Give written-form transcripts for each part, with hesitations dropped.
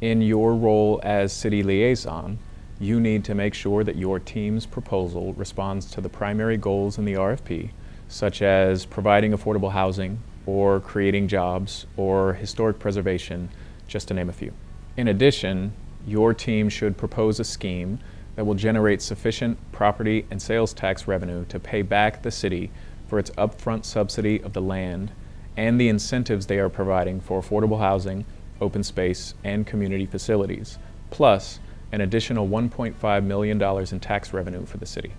In your role as city liaison, you need to make sure that your team's proposal responds to the primary goals in the RFP, such as providing affordable housing, or creating jobs, or historic preservation, just to name a few. In addition, your team should propose a scheme that will generate sufficient property and sales tax revenue to pay back the city for its upfront subsidy of the land and the incentives they are providing for affordable housing, open space, and community facilities, plus an additional $1.5 million in tax revenue for the city.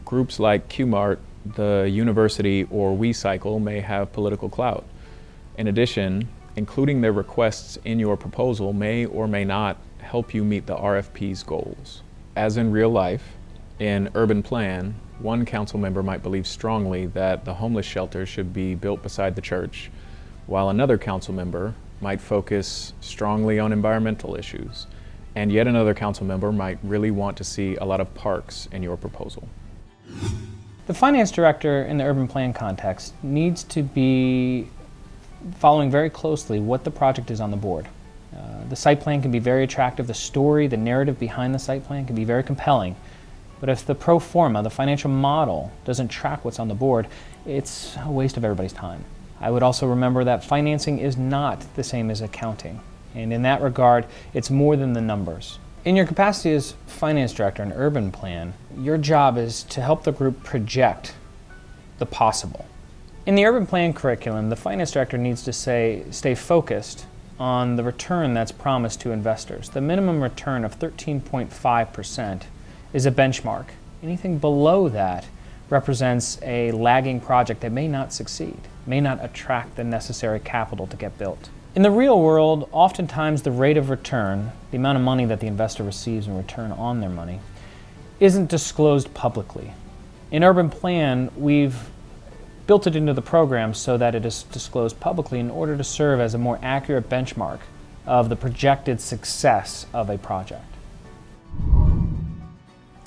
Groups like QMart, the university, or WeCycle may have political clout. In addition, including their requests in your proposal may or may not help you meet the RFP's goals. As in real life, in urban plan, one council member might believe strongly that the homeless shelter should be built beside the church, while another council member might focus strongly on environmental issues, and yet another council member might really want to see a lot of parks in your proposal. The finance director in the urban plan context needs to be following very closely what the project is on the board. The site plan can be very attractive, the story, the narrative behind the site plan can be very compelling, but if the pro forma, the financial model, doesn't track what's on the board, it's a waste of everybody's time. I would also remember that financing is not the same as accounting, and in that regard, it's more than the numbers. In your capacity as finance director in urban plan, your job is to help the group project the possible. In the urban plan curriculum, the finance director needs to stay focused on the return that's promised to investors. The minimum return of 13.5% is a benchmark. Anything below that represents a lagging project that may not succeed, may not attract the necessary capital to get built. In the real world, oftentimes the rate of return, the amount of money that the investor receives in return on their money, isn't disclosed publicly. In urban plan, we've built it into the program so that it is disclosed publicly in order to serve as a more accurate benchmark of the projected success of a project.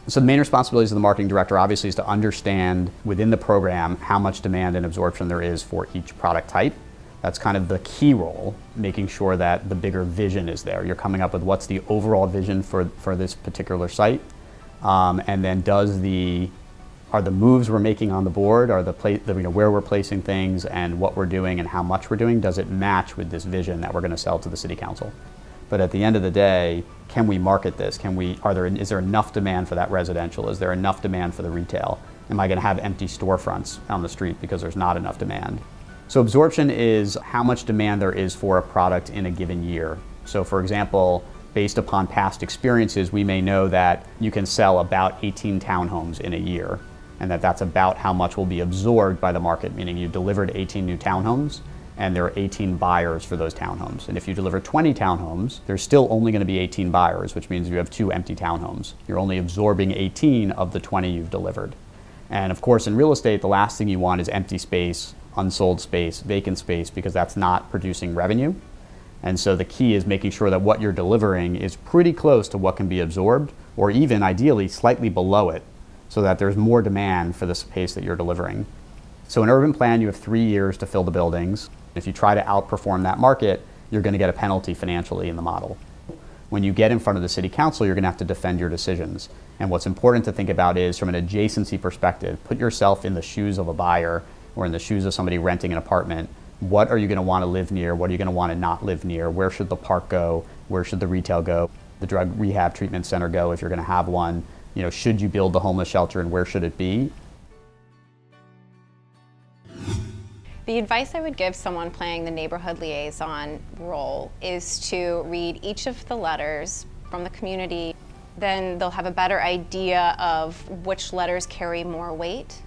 So the main responsibilities of the marketing director obviously is to understand within the program how much demand and absorption there is for each product type. That's kind of the key role, making sure that the bigger vision is there. You're coming up with what's the overall vision for this particular site, and then are the moves we're making on the board, are where we're placing things and what we're doing and how much we're doing, does it match with this vision that we're going to sell to the city council? But at the end of the day, can we market this? Is there enough demand for that residential? Is there enough demand for the retail? Am I going to have empty storefronts on the street because there's not enough demand? So absorption is how much demand there is for a product in a given year. So for example, based upon past experiences, we may know that you can sell about 18 townhomes in a year, and that's about how much will be absorbed by the market, meaning you delivered 18 new townhomes and there are 18 buyers for those townhomes. And if you deliver 20 townhomes, there's still only going to be 18 buyers, which means you have 2 empty townhomes. You're only absorbing 18 of the 20 you've delivered. And of course, in real estate, the last thing you want is empty space, unsold space, vacant space, because that's not producing revenue. And so the key is making sure that what you're delivering is pretty close to what can be absorbed, or even ideally slightly below it, so that there's more demand for the space that you're delivering. So in urban plan, you have 3 years to fill the buildings. If you try to outperform that market, you're going to get a penalty financially in the model. When you get in front of the city council, you're going to have to defend your decisions. And what's important to think about is, from an adjacency perspective, put yourself in the shoes of a buyer or in the shoes of somebody renting an apartment. What are you going to want to live near? What are you going to want to not live near? Where should the park go? Where should the retail go? The drug rehab treatment center go if you're going to have one? Should you build the homeless shelter, and where should it be? The advice I would give someone playing the neighborhood liaison role is to read each of the letters from the community. Then they'll have a better idea of which letters carry more weight,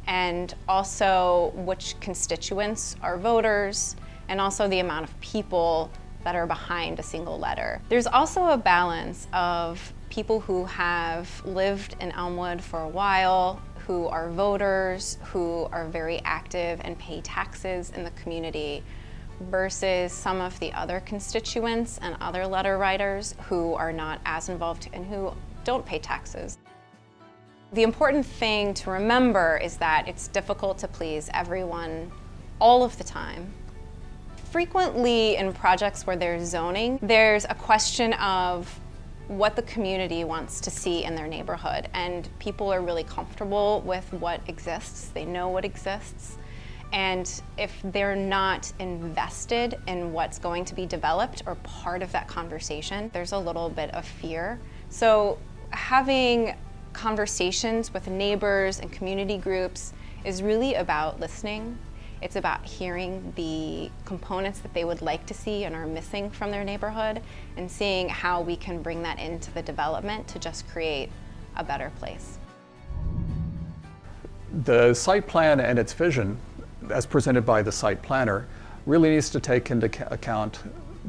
and also which constituents are voters, and also the amount of people that are behind a single letter. There's also a balance of people who have lived in Elmwood for a while, who are voters, who are very active and pay taxes in the community, versus some of the other constituents and other letter writers who are not as involved and who don't pay taxes. The important thing to remember is that it's difficult to please everyone all of the time. Frequently in projects where there's zoning, there's a question of what the community wants to see in their neighborhood, and people are really comfortable with what exists. They know what exists. And if they're not invested in what's going to be developed or part of that conversation, there's a little bit of fear. So having conversations with neighbors and community groups is really about listening. It's about hearing the components that they would like to see and are missing from their neighborhood, and seeing how we can bring that into the development to just create a better place. The site plan and its vision, as presented by the site planner, really needs to take into account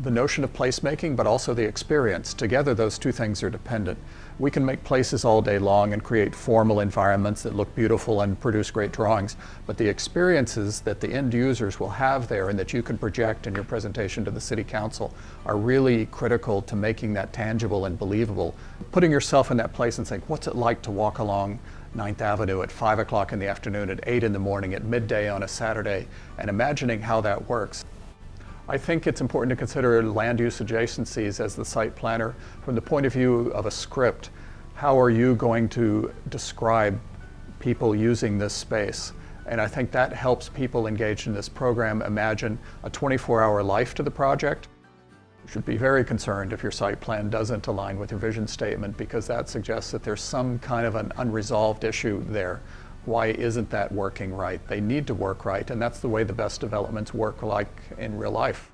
the notion of placemaking, but also the experience. Together, those two things are dependent. We can make places all day long and create formal environments that look beautiful and produce great drawings, but the experiences that the end users will have there and that you can project in your presentation to the City Council are really critical to making that tangible and believable. Putting yourself in that place and saying, what's it like to walk along 9th Avenue at 5 o'clock in the afternoon, at 8 in the morning, at midday on a Saturday, and imagining how that works. I think it's important to consider land use adjacencies as the site planner. From the point of view of a script, how are you going to describe people using this space? And I think that helps people engaged in this program imagine a 24-hour life to the project. You should be very concerned if your site plan doesn't align with your vision statement, because that suggests that there's some kind of an unresolved issue there. Why isn't that working right? They need to work right, and that's the way the best developments work like in real life.